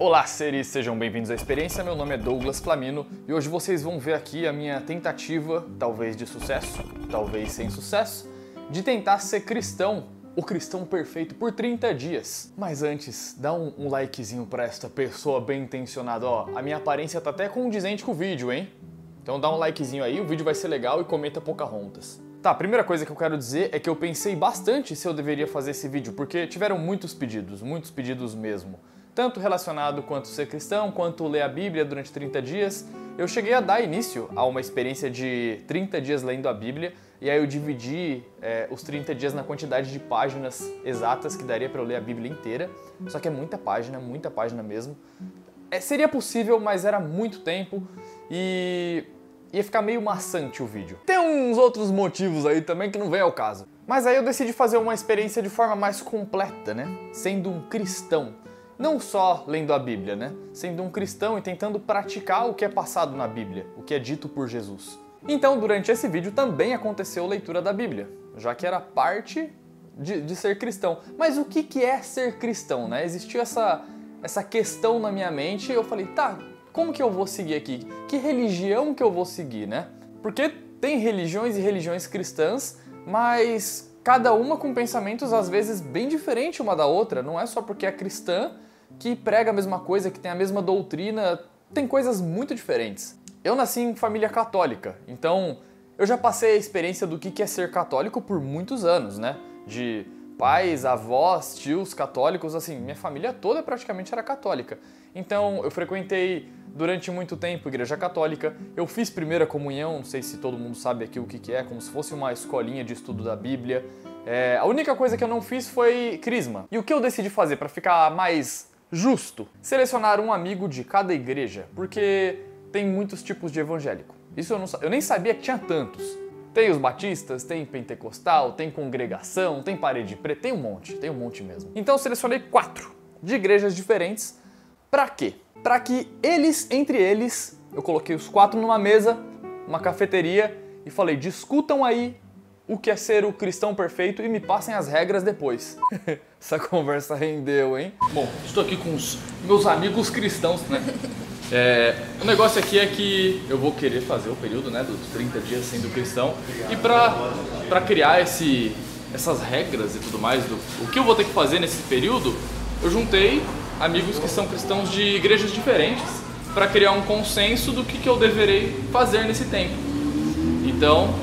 Olá, seres! Sejam bem-vindos à experiência. Meu nome é Douglas Flamino e hoje vocês vão ver aqui a minha tentativa, talvez de sucesso, talvez sem sucesso, de tentar ser cristão, o cristão perfeito por 30 dias. Mas antes, dá um likezinho pra esta pessoa bem intencionada. Ó, a minha aparência tá até condizente com o vídeo, hein? Então dá um likezinho aí, o vídeo vai ser legal e comenta Pocahontas. Tá, a primeira coisa que eu quero dizer é que eu pensei bastante se eu deveria fazer esse vídeo, porque tiveram muitos pedidos mesmo. Tanto relacionado quanto ser cristão, quanto ler a Bíblia durante 30 dias. Eu cheguei a dar início a uma experiência de 30 dias lendo a Bíblia, e aí eu dividi os 30 dias na quantidade de páginas exatas que daria para eu ler a Bíblia inteira. Só que é muita página mesmo. Seria possível, mas era muito tempo e ia ficar meio maçante o vídeo. Tem uns outros motivos aí também que não vem ao caso. Mas aí eu decidi fazer uma experiência de forma mais completa, né? Sendo um cristão. Não só lendo a Bíblia, né? Sendo um cristão e tentando praticar o que é passado na Bíblia, o que é dito por Jesus. Então, durante esse vídeo também aconteceu leitura da Bíblia, já que era parte de ser cristão. Mas o que é ser cristão, né? Existiu essa questão na minha mente e eu falei, tá, como que eu vou seguir aqui? Que religião que eu vou seguir, né? Porque tem religiões e religiões cristãs, mas cada uma com pensamentos às vezes bem diferentes uma da outra. Não é só porque é cristã que prega a mesma coisa, que tem a mesma doutrina, tem coisas muito diferentes. Eu nasci em família católica, então eu já passei a experiência do que é ser católico por muitos anos, né? De pais, avós, tios católicos, assim, minha família toda praticamente era católica. Então eu frequentei durante muito tempo igreja católica, eu fiz primeira comunhão, não sei se todo mundo sabe aqui o que é, como se fosse uma escolinha de estudo da Bíblia. A única coisa que eu não fiz foi crisma. E o que eu decidi fazer para ficar mais justo? Selecionar um amigo de cada igreja, porque tem muitos tipos de evangélico. Isso eu nem sabia que tinha tantos. Tem os batistas, tem pentecostal, tem congregação, tem parede preta, tem um monte mesmo. Então eu selecionei 4 de igrejas diferentes. Pra quê? Pra que entre eles, eu coloquei os 4 numa mesa, uma cafeteria e falei, discutam aí o que é ser o cristão perfeito e me passem as regras depois. Essa conversa rendeu, hein? Bom, estou aqui com os meus amigos cristãos, né? O negócio aqui é que eu vou querer fazer o período, né, dos 30 dias sendo cristão. E pra criar essas regras e tudo mais, o que eu vou ter que fazer nesse período, eu juntei amigos que são cristãos de igrejas diferentes para criar um consenso do que eu deverei fazer nesse tempo. Então,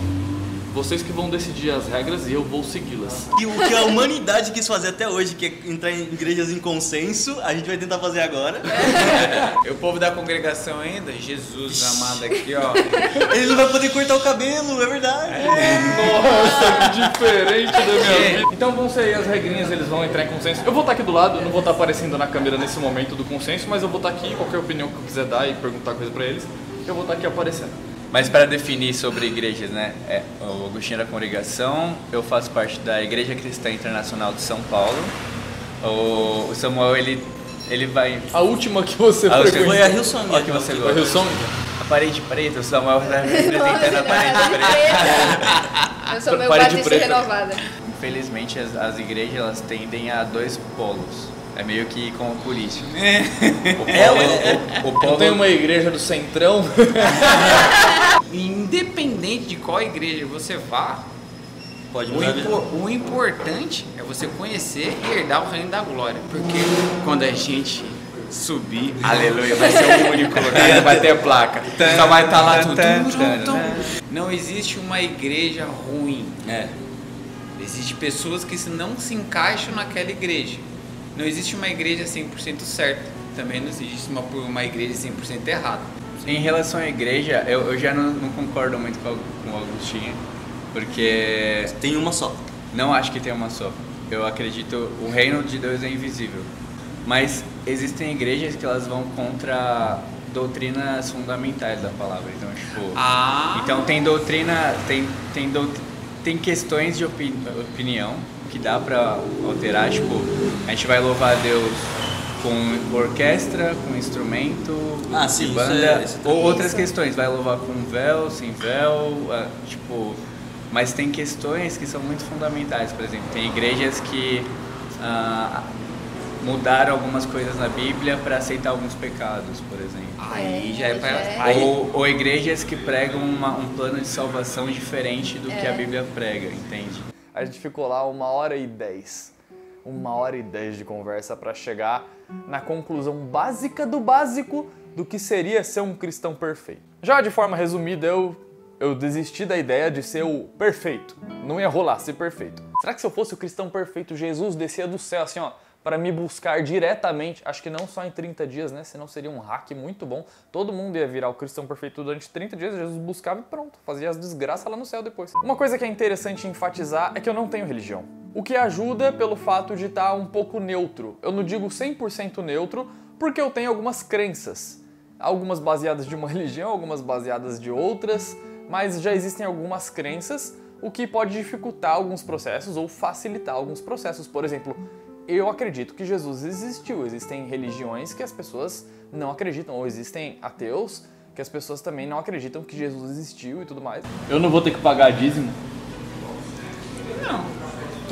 vocês que vão decidir as regras e eu vou segui-las. E o que a humanidade quis fazer até hoje, que é entrar em igrejas em consenso, a gente vai tentar fazer agora. O povo da congregação ainda, Jesus amado aqui, ó. Ele não vai poder cortar o cabelo, é verdade. Nossa, que diferente da minha vida. Então vão ser aí as regrinhas, eles vão entrar em consenso. Eu vou estar aqui do lado, eu não vou estar aparecendo na câmera nesse momento do consenso, mas eu vou estar aqui, qualquer opinião que eu quiser dar e perguntar coisa pra eles, eu vou estar aqui aparecendo. Mas para definir sobre igrejas, né? O Agostinho da Congregação, eu faço parte da Igreja Cristã Internacional de São Paulo. O Samuel, ele vai... A última que você frequentou foi a Hillsong. Ó, que você Foi a Hillsong? A parede preta, o Samuel tá representando a parede preta. Eu sou meu Parede batista preta. renovada. Infelizmente, as igrejas, elas tendem a 2 polos. É meio que como polícia. O Não polo... tem uma igreja do Centrão? Independente de qual igreja você vá, Pode mudar. o importante é você conhecer e herdar o reino da glória. Porque quando a gente subir, aleluia, vai ser o único lugar, não vai ter placa. Só vai estar lá tudo. Não existe uma igreja ruim. Existem pessoas que não se encaixam naquela igreja. Não existe uma igreja 100% certa. Também não existe uma igreja 100% errada. Em relação à igreja, eu já não concordo muito com o Agostinho, porque Tem uma só. não acho que tem uma só. Eu acredito o reino de Deus é invisível. Mas existem igrejas que elas vão contra doutrinas fundamentais da palavra. Então, tipo, então tem doutrina, tem questões de opinião que dá pra alterar, tipo, a gente vai louvar a Deus com orquestra, com instrumento, sim, banda, isso ou outras questões, vai louvar com véu, sem véu, tipo, mas tem questões que são muito fundamentais. Por exemplo, tem igrejas que mudar algumas coisas na Bíblia para aceitar alguns pecados, por exemplo. Aí já é pra... Ou igrejas que pregam um plano de salvação diferente do que a Bíblia prega, entende? A gente ficou lá 1h10. 1h10 de conversa para chegar na conclusão básica do básico do que seria ser um cristão perfeito. Já de forma resumida, eu desisti da ideia de ser o perfeito. Não ia rolar ser perfeito. Será que se eu fosse o cristão perfeito, Jesus descia do céu assim, ó, para me buscar diretamente? Acho que não só em 30 dias, né? Senão seria um hack muito bom. Todo mundo ia virar o cristão perfeito durante 30 dias, Jesus buscava e pronto. Fazia as desgraças lá no céu depois. Uma coisa que é interessante enfatizar é que eu não tenho religião. O que ajuda pelo fato de estar um pouco neutro. Eu não digo 100% neutro, porque eu tenho algumas crenças. Algumas baseadas de uma religião, algumas baseadas de outras, mas já existem algumas crenças, o que pode dificultar alguns processos ou facilitar alguns processos. Por exemplo, eu acredito que Jesus existiu. Existem religiões que as pessoas não acreditam, ou existem ateus que as pessoas também não acreditam que Jesus existiu e tudo mais. Eu não vou ter que pagar dízimo? Não.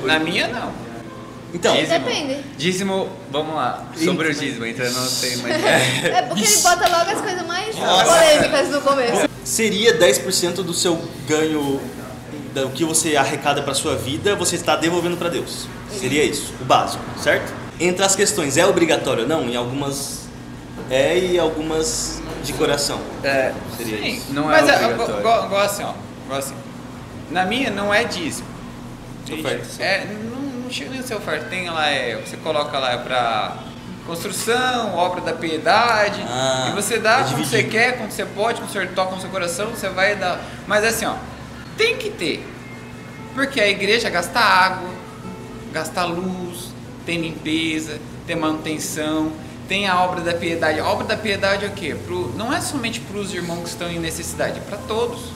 Na minha, não. Então, Depende. Dízimo, vamos lá, sobre o dízimo, entrando no tema. É porque ele bota logo as coisas mais polêmicas no começo. seria 10% do seu ganho, do que você arrecada para sua vida, você está devolvendo para Deus. Seria isso, o básico, certo? Entre as questões, é obrigatório ou não? Em algumas é e algumas de coração. Seria Sim, isso. Não é mas obrigatório. igual assim, ó. Igual assim. Na minha não é dízimo. Não chega nem a ser oferta. Tem lá, você coloca lá pra construção, obra da piedade. E você dá quando você quer, quando você pode, quando você toca no seu coração, você vai dar. Mas assim, ó, tem que ter. Porque a igreja gasta água, gasta luz, tem limpeza, tem manutenção, tem a obra da piedade. A obra da piedade é o quê? Não é somente para os irmãos que estão em necessidade, é para todos.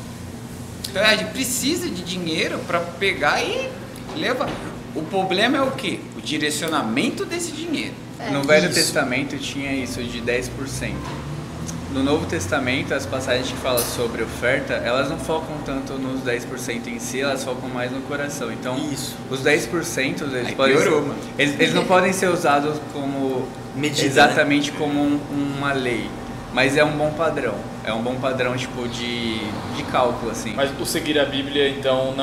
Então a gente precisa de dinheiro para pegar e levar. O problema é o quê? O direcionamento desse dinheiro. No Velho Testamento tinha isso de 10%. No Novo Testamento, as passagens que falam sobre oferta, elas não focam tanto nos 10% em si, elas focam mais no coração. Então, os 10% eles não podem ser usados como medida, exatamente, né? Como uma lei. Mas é um bom padrão. É um bom padrão tipo de cálculo, assim. Mas o seguir a Bíblia, então,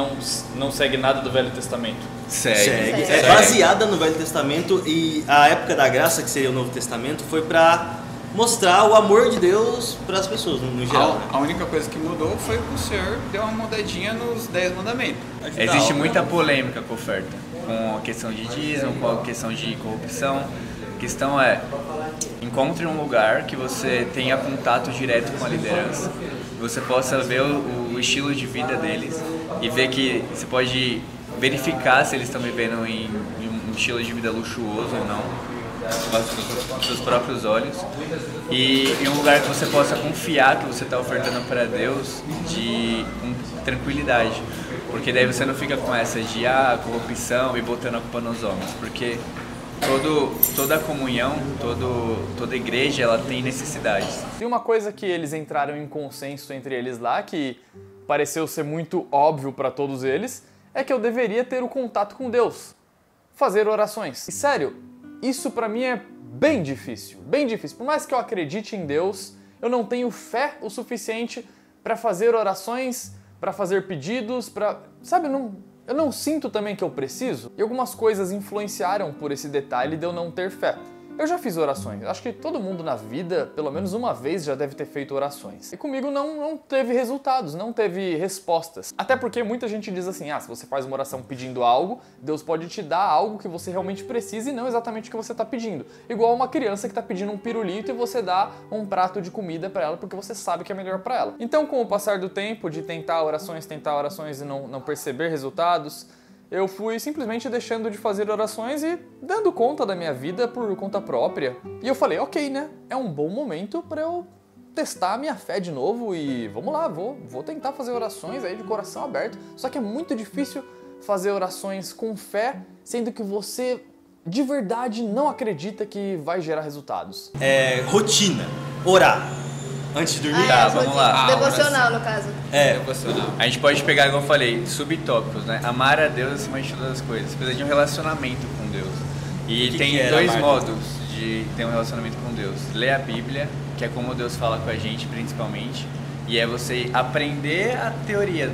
não segue nada do Velho Testamento? Segue. É baseada no Velho Testamento, e a época da graça, que seria o Novo Testamento, foi para mostrar o amor de Deus para as pessoas, no geral. A única coisa que mudou foi que o Senhor deu uma mudadinha nos 10 mandamentos. Existe muita polêmica com a oferta, com a questão de dízimo, com a questão de corrupção. A questão é, encontre um lugar que você tenha contato direto com a liderança, que você possa ver o estilo de vida deles e ver que você pode verificar se eles estão vivendo em um estilo de vida luxuoso ou não, com seus próprios olhos, e em um lugar que você possa confiar que você está ofertando para Deus com tranquilidade, porque daí você não fica com essa de corrupção e botando a culpa nos homens, porque toda comunhão, toda igreja, ela tem necessidades. E uma coisa que eles entraram em consenso entre eles lá, que pareceu ser muito óbvio para todos eles, é que eu deveria ter o contato com Deus, fazer orações. E sério, isso para mim é bem difícil, bem difícil. Por mais que eu acredite em Deus, eu não tenho fé o suficiente para fazer orações, para fazer pedidos, sabe, eu não sinto também que eu preciso. E algumas coisas influenciaram por esse detalhe de eu não ter fé. Eu já fiz orações. Acho que todo mundo na vida, pelo menos uma vez, já deve ter feito orações. E comigo não teve resultados, não teve respostas. Até porque muita gente diz assim, se você faz uma oração pedindo algo, Deus pode te dar algo que você realmente precisa e não exatamente o que você está pedindo. Igual uma criança que está pedindo um pirulito e você dá um prato de comida para ela porque você sabe que é melhor para ela. Então, com o passar do tempo de tentar orações e não perceber resultados, eu fui simplesmente deixando de fazer orações e dando conta da minha vida por conta própria. E eu falei, ok, né? É um bom momento para eu testar a minha fé de novo e vamos lá, vou tentar fazer orações aí de coração aberto. Só que é muito difícil fazer orações com fé, sendo que você de verdade não acredita que vai gerar resultados. Rotina, orar. Antes de dormir? Vamos lá. Devocional, no caso. Devocional. A gente pode pegar, como eu falei, subtópicos, né? Amar a Deus acima de todas as coisas. Você precisa de um relacionamento com Deus. E tem era, dois Marta? modos de ter um relacionamento com Deus. Ler a Bíblia, que é como Deus fala com a gente principalmente, e é você aprender a teoria,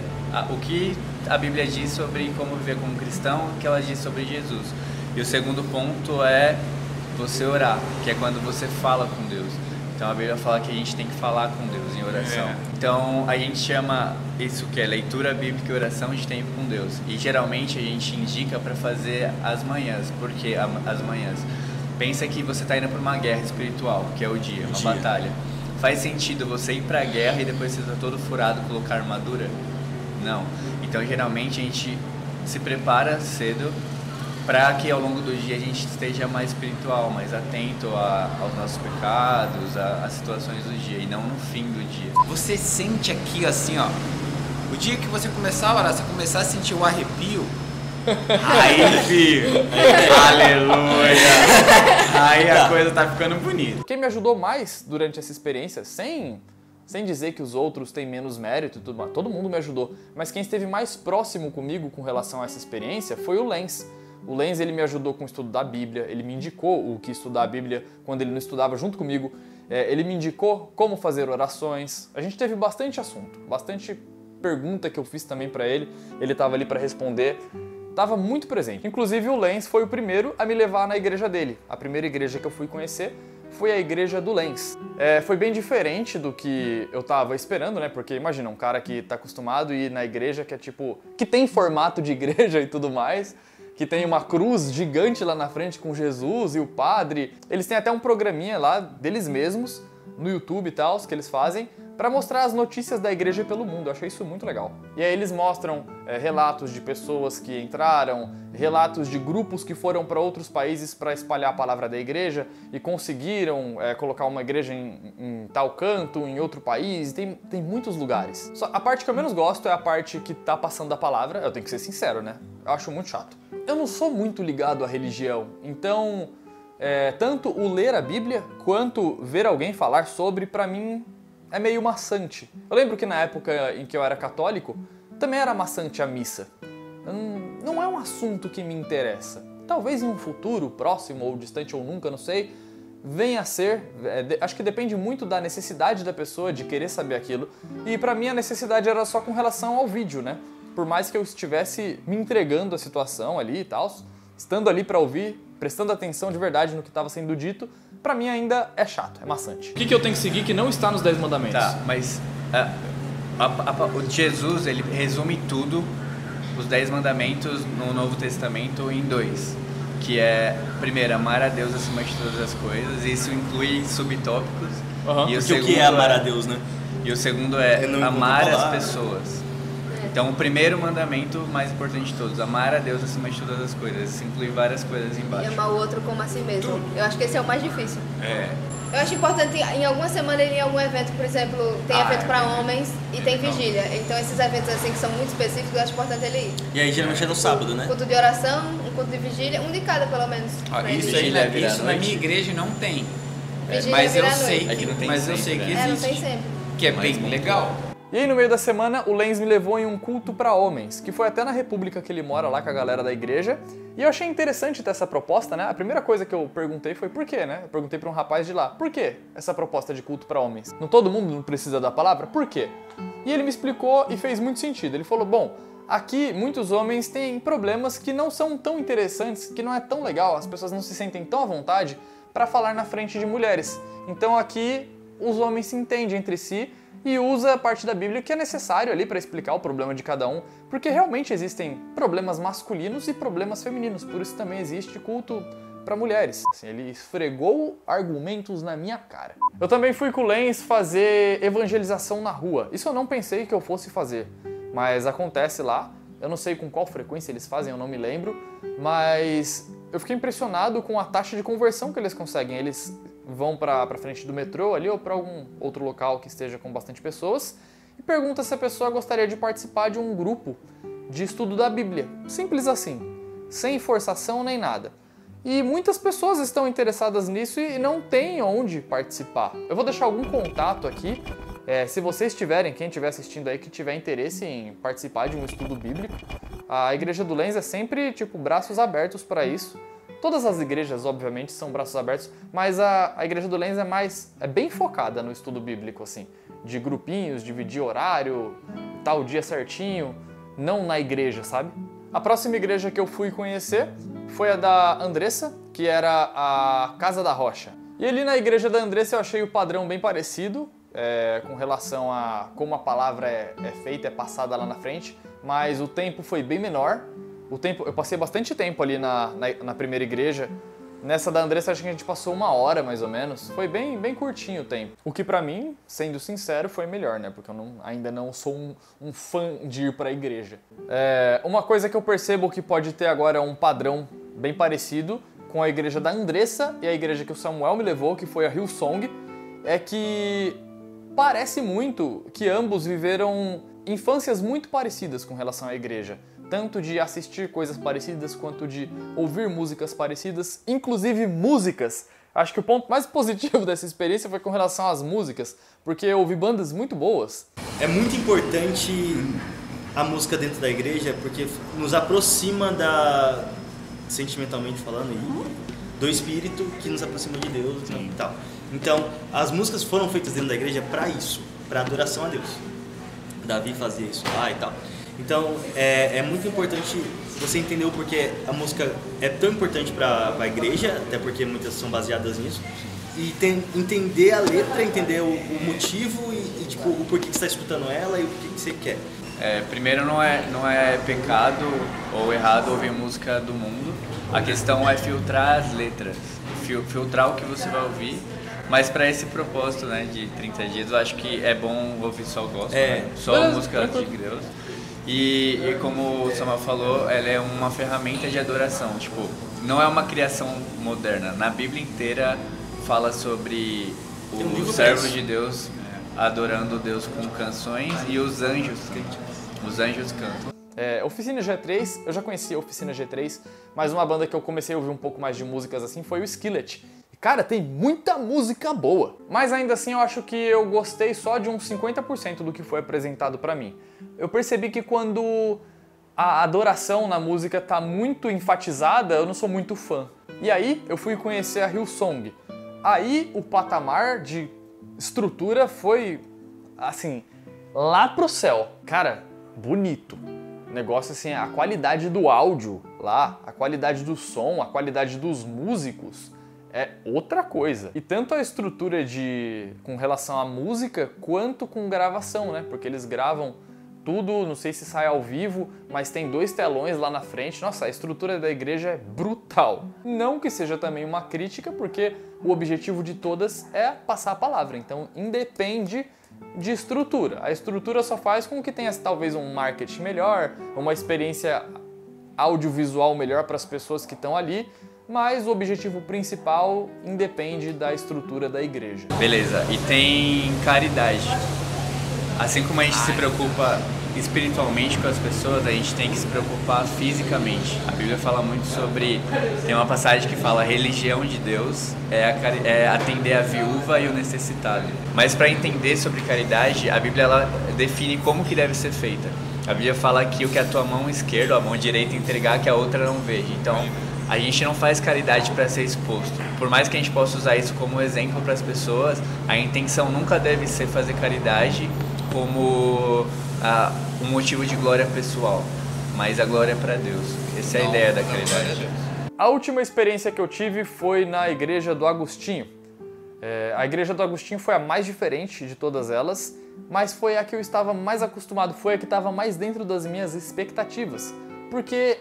o que a Bíblia diz sobre como viver como cristão, o que ela diz sobre Jesus. E o segundo ponto é você orar, que é quando você fala com Deus. Então a Bíblia fala que a gente tem que falar com Deus em oração. Então a gente chama isso que é leitura bíblica e oração de tempo com Deus. E geralmente a gente indica para fazer às manhãs. Por que às manhãs? Pensa que você está indo para uma guerra espiritual, que é o dia, uma batalha. Faz sentido você ir para a guerra e depois você está todo furado colocar armadura? Não. Então geralmente a gente se prepara cedo para que ao longo do dia a gente esteja mais espiritual, mais atento aos nossos pecados, às situações do dia, e não no fim do dia. Você sente aqui assim, ó, o dia que você começar a orar, você começar a sentir o arrepio, aí, filho, aleluia, aí a coisa tá ficando bonita. Quem me ajudou mais durante essa experiência, sem dizer que os outros têm menos mérito e tudo mais, todo mundo me ajudou, mas quem esteve mais próximo comigo com relação a essa experiência foi o Lenz. O Lenz, ele me ajudou com o estudo da Bíblia, ele me indicou o que estudar a Bíblia quando ele não estudava junto comigo, ele me indicou como fazer orações. A gente teve bastante assunto, bastante pergunta que eu fiz também para ele estava ali para responder, estava muito presente. Inclusive o Lenz foi o primeiro a me levar na igreja dele, a primeira igreja que eu fui conhecer foi a igreja do Lenz. Foi bem diferente do que eu tava esperando, né? Porque imagina, um cara que tá acostumado a ir na igreja que é tipo, que tem formato de igreja e tudo mais, que tem uma cruz gigante lá na frente com Jesus e o padre. Eles têm até um programinha lá deles mesmos, no YouTube e tal, que eles fazem, para mostrar as notícias da igreja pelo mundo. Eu achei isso muito legal. E aí eles mostram relatos de pessoas que entraram, relatos de grupos que foram para outros países para espalhar a palavra da igreja e conseguiram colocar uma igreja em tal canto, em outro país. Tem muitos lugares. Só a parte que eu menos gosto é a parte que tá passando a palavra. Eu tenho que ser sincero, né? Eu acho muito chato. Eu não sou muito ligado à religião, então tanto o ler a Bíblia quanto ver alguém falar sobre, pra mim, é meio maçante. Eu lembro que na época em que eu era católico, também era maçante a missa. Não é um assunto que me interessa. Talvez em um futuro próximo ou distante ou nunca, não sei, venha a ser. Acho que depende muito da necessidade da pessoa de querer saber aquilo. E pra mim a necessidade era só com relação ao vídeo, né? Por mais que eu estivesse me entregando à situação ali e tal, estando ali pra ouvir, prestando atenção de verdade no que estava sendo dito, pra mim ainda é chato, é maçante. O que eu tenho que seguir que não está nos 10 mandamentos? Tá, mas o Jesus, ele resume tudo, os 10 mandamentos no Novo Testamento em 2, que é, primeiro, amar a Deus acima de todas as coisas, isso inclui subtópicos. E o que é amar a Deus, né? E o segundo é amar as pessoas. Então, o primeiro mandamento mais importante de todos, amar a Deus acima de todas as coisas. Isso inclui várias coisas embaixo. E amar o outro como a si mesmo. Eu acho que esse é o mais difícil. É. Eu acho importante, em alguma semana ele em algum evento, por exemplo, tem evento para homens e tem vigília. Então, esses eventos assim que são muito específicos, eu acho importante ele ir. E aí, geralmente é no sábado, né? Um culto de oração, um culto de vigília, um de cada, pelo menos. Isso na minha igreja não tem. Vigília Mas eu vira sei, noite. Aqui não tem mas eu sei sempre, que né? Não existe. tem sempre. Que é bem legal. E aí no meio da semana o Lenz me levou em um culto para homens, que foi até na república que ele mora lá com a galera da igreja. E eu achei interessante ter essa proposta, né? A primeira coisa que eu perguntei foi por quê, né? Eu perguntei para um rapaz de lá, por que essa proposta de culto para homens? Não todo mundo não precisa da palavra? Por quê? E ele me explicou e fez muito sentido. Ele falou, bom, aqui muitos homens têm problemas que não são tão interessantes, que não é tão legal, as pessoas não se sentem tão à vontade para falar na frente de mulheres. Então aqui os homens se entendem entre si e usa a parte da Bíblia que é necessário ali para explicar o problema de cada um, porque realmente existem problemas masculinos e problemas femininos, por isso também existe culto para mulheres. Assim, ele esfregou argumentos na minha cara. Eu também fui com o Lenz fazer evangelização na rua. Isso eu não pensei que eu fosse fazer, mas acontece lá. Eu não sei com qual frequência eles fazem, eu não me lembro, mas eu fiquei impressionado com a taxa de conversão que eles conseguem. Eles vão pra frente do metrô ali ou para algum outro local que esteja com bastante pessoas e pergunta se a pessoa gostaria de participar de um grupo de estudo da Bíblia. Simples assim, sem forçação nem nada. E muitas pessoas estão interessadas nisso e não têm onde participar. Eu vou deixar algum contato aqui. Se vocês tiverem, quem estiver assistindo aí, que tiver interesse em participar de um estudo bíblico, a Igreja do Lenz é sempre, braços abertos para isso. Todas as igrejas, obviamente, são braços abertos, mas a igreja do Lens é bem focada no estudo bíblico, assim, de grupinhos, dividir horário, tal dia certinho, não na igreja, sabe? A próxima igreja que eu fui conhecer foi a da Andressa, que era a Casa da Rocha. E ali na igreja da Andressa eu achei o padrão bem parecido, com relação a como a palavra é feita, é passada lá na frente, mas o tempo foi bem menor. Eu passei bastante tempo ali na primeira igreja. Nessa da Andressa acho que a gente passou 1 hora mais ou menos. Foi bem curtinho o tempo. O que pra mim, sendo sincero, foi melhor, né? Porque eu ainda não sou um fã de ir pra igreja. Uma coisa que eu percebo que pode ter agora um padrão bem parecido com a igreja da Andressa e a igreja que o Samuel me levou, que foi a Hillsong, é que parece muito que ambos viveram infâncias muito parecidas com relação à igreja. Tanto de assistir coisas parecidas, quanto de ouvir músicas parecidas, inclusive músicas. Acho que o ponto mais positivo dessa experiência foi com relação às músicas, porque eu ouvi bandas muito boas. É muito importante a música dentro da igreja, porque nos aproxima sentimentalmente falando, do Espírito que nos aproxima de Deus e tal. Então, as músicas foram feitas dentro da igreja para isso, para adoração a Deus. Davi fazia isso lá e tal. Então, é muito importante você entender o porquê a música é tão importante para a igreja, até porque muitas são baseadas nisso, e entender a letra, entender o motivo e tipo, o porquê que você está escutando ela e o que você quer. Primeiro, não é pecado ou errado ouvir música do mundo. A questão é filtrar as letras, filtrar o que você vai ouvir. Mas para esse propósito, né, de 30 dias, eu acho que é bom ouvir só o gospel, né? Só a música de Deus. E como o Samuel falou, ela é uma ferramenta de adoração. Tipo, não é uma criação moderna. Na Bíblia inteira fala sobre os servos de Deus adorando Deus com canções e os anjos cantam. Oficina G3, eu já conhecia a Oficina G3, mas uma banda que eu comecei a ouvir um pouco mais de músicas assim foi o Skillet. Cara, tem muita música boa, mas ainda assim eu acho que eu gostei só de uns 50% do que foi apresentado pra mim. Eu percebi que quando a adoração na música tá muito enfatizada, eu não sou muito fã. E aí eu fui conhecer a Hillsong. Aí o patamar de estrutura foi, assim, lá pro céu. Cara, bonito. Negócio assim, a qualidade do áudio lá, a qualidade do som, a qualidade dos músicos é outra coisa. E tanto a estrutura com relação à música, quanto com gravação, né? Porque eles gravam tudo, não sei se sai ao vivo, mas tem 2 telões lá na frente. Nossa, a estrutura da igreja é brutal. Não que seja também uma crítica, porque o objetivo de todas é passar a palavra. Então, independe de estrutura. A estrutura só faz com que tenha talvez um marketing melhor, uma experiência audiovisual melhor para as pessoas que estão ali, mas o objetivo principal independe da estrutura da igreja. Beleza, e tem caridade. Assim como a gente se preocupa espiritualmente com as pessoas, a gente tem que se preocupar fisicamente. A Bíblia fala muito sobre... Tem uma passagem que fala: a religião de Deus é atender a viúva e o necessitado. Mas para entender sobre caridade, a Bíblia ela define como que deve ser feita. A Bíblia fala que o que a tua mão esquerda ou a mão direita entregar, que a outra não veja. Então, a gente não faz caridade para ser exposto. Por mais que a gente possa usar isso como exemplo para as pessoas, a intenção nunca deve ser fazer caridade como um motivo de glória pessoal, mas a glória é para Deus. Essa é a ideia da caridade. A última experiência que eu tive foi na igreja do Agostinho. A igreja do Agostinho foi a mais diferente de todas elas, mas foi a que eu estava mais acostumado, foi a que estava mais dentro das minhas expectativas, porque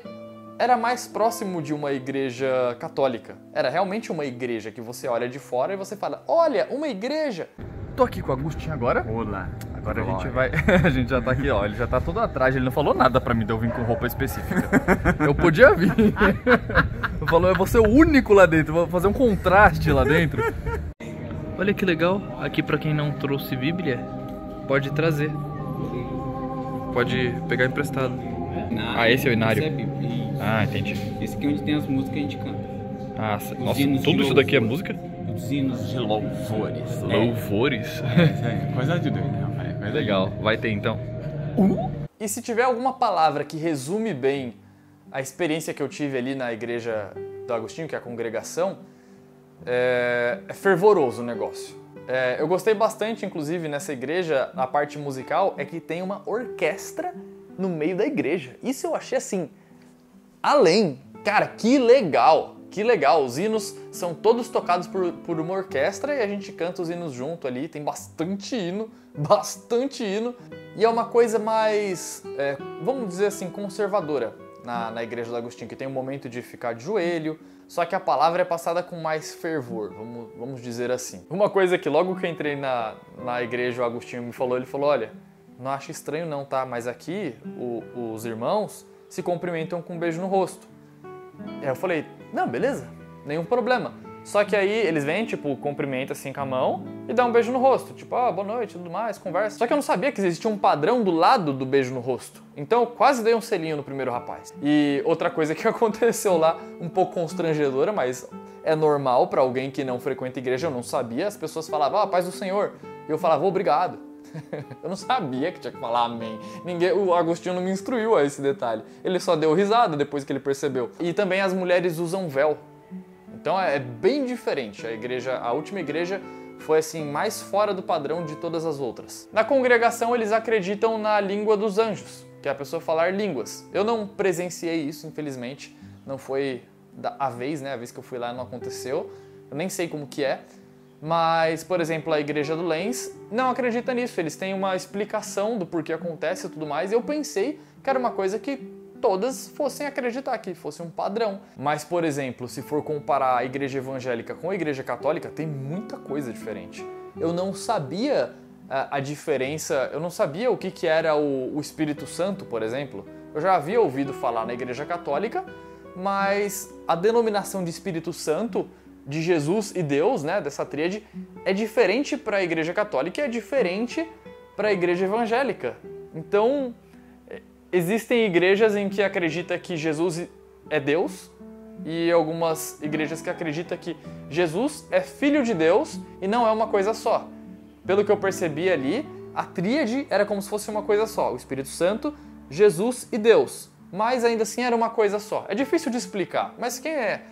era mais próximo de uma igreja católica. Era realmente uma igreja que você olha de fora e você fala: olha, uma igreja! Tô aqui com o Agostinho agora. Olá. Agora a gente vai... A gente já tá aqui, ó. Ele já tá todo atrás. Ele não falou nada pra mim de eu vir com roupa específica. Eu podia vir. Eu falou: eu vou ser o único lá dentro. Vou fazer um contraste lá dentro. Olha que legal. Aqui pra quem não trouxe Bíblia, pode trazer. Pode pegar emprestado. Esse é o inário. Esse é a Bíblia. Entendi. Esse aqui é onde tem as músicas que a gente canta. Nossa, tudo isso daqui é música? Os hinos de louvores. Louvores? Coisa de doido, né? Legal, vai ter então. E se tiver alguma palavra que resume bem a experiência que eu tive ali na igreja Espírito Agostinho, que é a congregação, é fervoroso o negócio. Eu gostei bastante, inclusive, nessa igreja, a parte musical, é que tem uma orquestra no meio da igreja. Isso eu achei assim, além. Cara, que legal! Que legal! Os hinos são todos tocados por uma orquestra e a gente canta os hinos junto ali. Tem bastante hino. E é uma coisa mais, vamos dizer assim, conservadora na igreja do Agostinho, que tem um momento de ficar de joelho, só que a palavra é passada com mais fervor, vamos dizer assim. Uma coisa que logo que eu entrei na igreja, o Agostinho me falou, ele falou, olha, não acho estranho não, tá? Mas aqui os irmãos se cumprimentam com um beijo no rosto. Aí eu falei, não, beleza, nenhum problema. Só que aí eles vêm, tipo, cumprimentam assim com a mão e dá um beijo no rosto. Tipo, boa noite, tudo mais, conversa. Só que eu não sabia que existia um padrão do lado do beijo no rosto. Então eu quase dei um selinho no primeiro rapaz. E outra coisa que aconteceu lá, um pouco constrangedora, mas é normal pra alguém que não frequenta igreja, eu não sabia. As pessoas falavam, paz do Senhor. E eu falava, obrigado. Eu não sabia que tinha que falar amém. O Agostinho não me instruiu a esse detalhe. Ele só deu risada depois que ele percebeu. E também as mulheres usam véu. Então é bem diferente. A última igreja foi assim mais fora do padrão de todas as outras. Na congregação eles acreditam na língua dos anjos, que é a pessoa falar línguas. Eu não presenciei isso, infelizmente. Não foi a vez, né? A vez que eu fui lá não aconteceu. Eu nem sei como que é. Mas, por exemplo, a igreja do Lens não acredita nisso. Eles têm uma explicação do porquê acontece e tudo mais. E eu pensei que era uma coisa que todas fossem acreditar, que fosse um padrão. Mas, por exemplo, se for comparar a igreja evangélica com a igreja católica, tem muita coisa diferente. Eu não sabia a diferença, eu não sabia o que era o Espírito Santo, por exemplo. Eu já havia ouvido falar na igreja católica, mas a denominação de Espírito Santo, de Jesus e Deus, né, dessa tríade, é diferente para a igreja católica e é diferente para a igreja evangélica. Então, existem igrejas em que acredita que Jesus é Deus e algumas igrejas que acreditam que Jesus é filho de Deus e não é uma coisa só. Pelo que eu percebi ali, a tríade era como se fosse uma coisa só. O Espírito Santo, Jesus e Deus. Mas ainda assim era uma coisa só. É difícil de explicar, mas quem é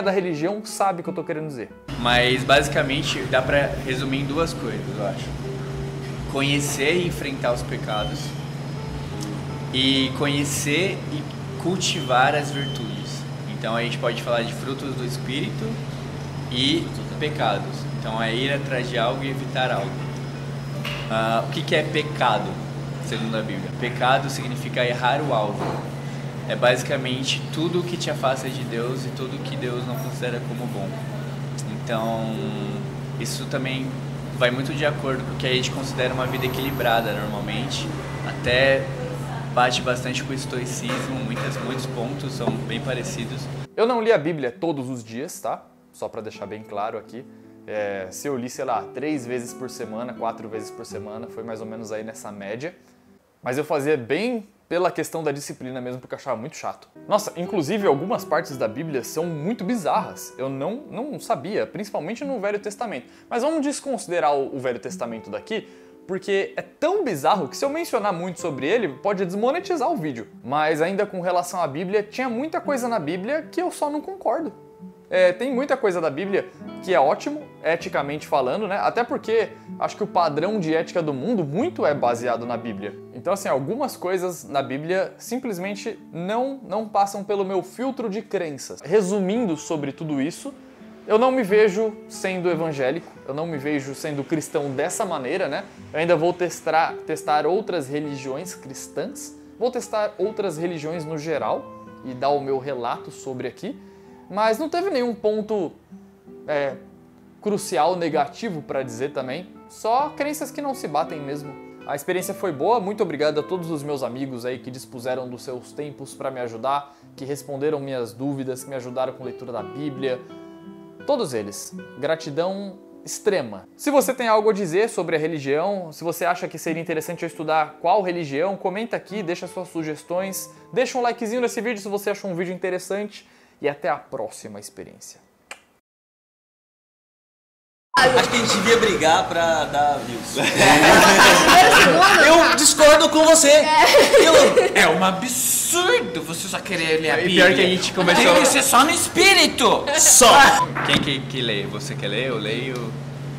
da religião sabe o que eu estou querendo dizer. Mas basicamente dá para resumir em duas coisas, eu acho. Conhecer e enfrentar os pecados. E conhecer e cultivar as virtudes. Então a gente pode falar de frutos do Espírito e pecados. Então é ir atrás de algo e evitar algo. O que é pecado, segundo a Bíblia? Pecado significa errar o alvo. É basicamente tudo que te afasta de Deus e tudo que Deus não considera como bom. Então isso também vai muito de acordo com o que a gente considera uma vida equilibrada normalmente. Até bate bastante com o estoicismo, muitos pontos são bem parecidos. Eu não li a Bíblia todos os dias, tá? Só para deixar bem claro aqui. Se eu li, sei lá, 3 vezes por semana, 4 vezes por semana, foi mais ou menos aí nessa média. Mas eu fazia bem pela questão da disciplina mesmo, porque eu achava muito chato. Nossa, inclusive algumas partes da Bíblia são muito bizarras. Eu não sabia, principalmente no Velho Testamento. Mas vamos desconsiderar o Velho Testamento daqui, porque é tão bizarro que se eu mencionar muito sobre ele, pode desmonetizar o vídeo. Mas ainda com relação à Bíblia, tinha muita coisa na Bíblia que eu só não concordo. Tem muita coisa da Bíblia que é ótimo, eticamente falando, né? Até porque acho que o padrão de ética do mundo muito é baseado na Bíblia. Então, assim, algumas coisas na Bíblia simplesmente não passam pelo meu filtro de crenças. Resumindo sobre tudo isso, eu não me vejo sendo evangélico, eu não me vejo sendo cristão dessa maneira, né? Eu ainda vou testar outras religiões cristãs, vou testar outras religiões no geral e dar o meu relato sobre aqui, mas não teve nenhum ponto crucial, negativo para dizer também, só crenças que não se batem mesmo. A experiência foi boa, muito obrigado a todos os meus amigos aí que dispuseram dos seus tempos para me ajudar, que responderam minhas dúvidas, que me ajudaram com leitura da Bíblia. Todos eles. Gratidão extrema. Se você tem algo a dizer sobre a religião, se você acha que seria interessante eu estudar qual religião, comenta aqui, deixa suas sugestões, deixa um likezinho nesse vídeo se você achou um vídeo interessante e até a próxima experiência. Acho que a gente devia brigar pra dar views. Eu discordo com você. É uma absurda. absurdo você só querer ler a E Bíblia. pior que a gente começou... Tem que ser só no espírito. Só! Quem que lê? Você quer ler? Eu leio.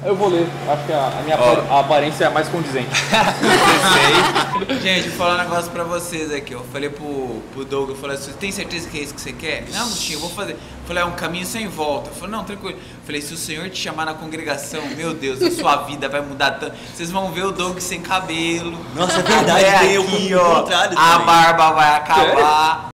Eu vou ler, acho que a minha aparência é mais condizente. Gente, vou falar um negócio pra vocês aqui. Eu falei pro Doug, eu falei assim, tem certeza que é isso que você quer? Não, Agostinho, eu vou fazer. Eu falei, é um caminho sem volta. Eu falei, não, tranquilo. Eu falei, se o Senhor te chamar na congregação, meu Deus, a sua vida vai mudar tanto. Vocês vão ver o Doug sem cabelo. Nossa, é verdade, Até tem aqui, o ó, contrário a também. barba vai acabar.